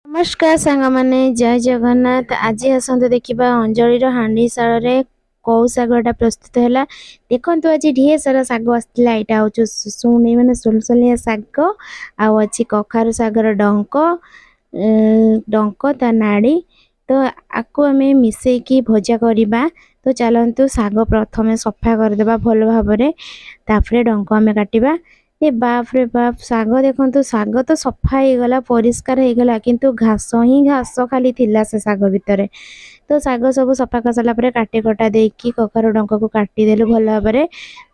नमस्कार सांग माने जय जगन्नाथ। आज आसतु देखा अंजलिर हांडीशाल कौ शागटा प्रस्तुत है। देखु आज ढेर सारा शाग आसला। यहाँ हूँ शुणी मैंने सुलसुलिया शाग अच्छी कखारु शागर डंक ता नाड़ी। तो आपको आम मिसेकी भजा करवा। तो चलतु शाग प्रथम सफा करदे भल भाव तापर डंक आम काटिबा। ए बाप रे बाप शाग देखो शाग तो सफा हो गला परिष्कार हो गला किंतु घास ही घास खाली थिला से शाग भितर। तो शाग सब सफा कर सारा काटी कटा देकी कखारु डंक को काटिदेलु भल भाव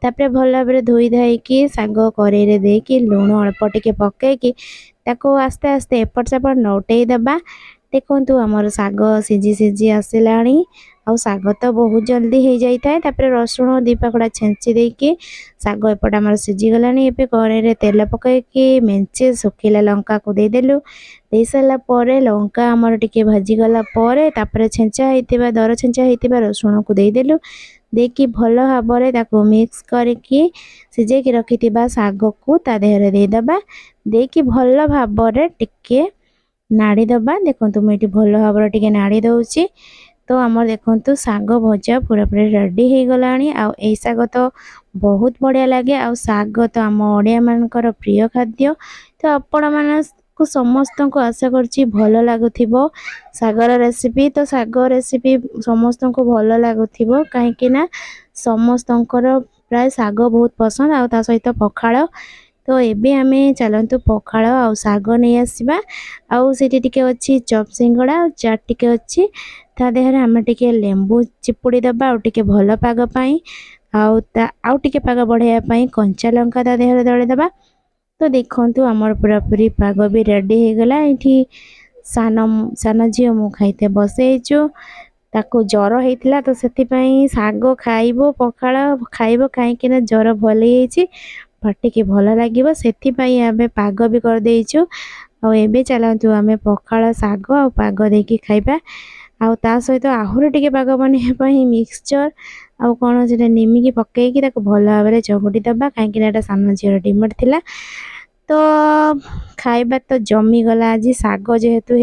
तापर भल भाव धोई धाई शाग कड़े देकी लुण अल्प टिके पकईकी ताको आस्ते आस्ते एपट सेपट नौटे दबा। देखु आमर शाग सीझी सीझी आसला आउ शाग तो बहुत जल्दी हो जाए। तापर रसुण दी पाखुड़ा छेंची देकी शाग एपट आमर सीझी गला। ए कड़े तेल पकईकी मेंचे सुखिला लंका को देदेलु। दे सारा पर लंका आमर टिके भाजी गला तापर छेंचा होइतिबा दर छेंचा होइतिबा रसुण को देदेलु। देकी भल भाव ताको मिक्स करके सिझेकी रखिथिबा शाग को ता देहरे देदबा। देकी भल भाव टिके नाड़ी दबा। देखो मुझे भल भाव टिके नाड़ी दउची। तो आमर देखु शाग भजा पूरा पूरा रेडी हो गला। आई शाग तो बहुत बढ़िया लगे। आ शाग तो आम ओडिया मानकर प्रिय खाद्य। तो आपण मानकु समस्त को आशा करछि भल लागुथिबो शागर रेसिपी। तो शाग रेसिपी समस्त को भल लागुथिबो कहीं ना समस्तंकर प्राय शाग बहुत पसंद आ ता सहित पखाळ। तो एबे आमे चलंतु पखाळ आ शाग नहीं आसीबा। आउ सेठी टिके अछि चप सिंगड़ा आ चाट टिके अछि ता देहरे आमे टिके लेंबू चिपुड़ी दबा आ टिके भल पाग पई आउ टिके पाग बढ़िया पई कंचा लंका ता देहरे दळे दबा। तो देखंतु हमर पूरा पूरी पाग भी रेडी हो गला। एठी सान झियो मु खाइते बसेइचु ताको जर होइतिला तो सेति पई शाग खाइबो पखाळ खाइबो काहे ना जर भल हेछि पाटी के भल लागिबो सेति पई आबे पाग भी कर देइचु। आ एबे चलंतु आमे पखाळ शाग आ पाग देकी खाइबा। आ ता सहित आहुर टिके पाग बने पई मिक्सचर आ कोन जे निमिकी पकेकी ताको भल भाबरे चकुटी दबा काहे एटा सान झियर डिमट थिला। तो खाइबा तो जमी गला। आज शाग जेहेतु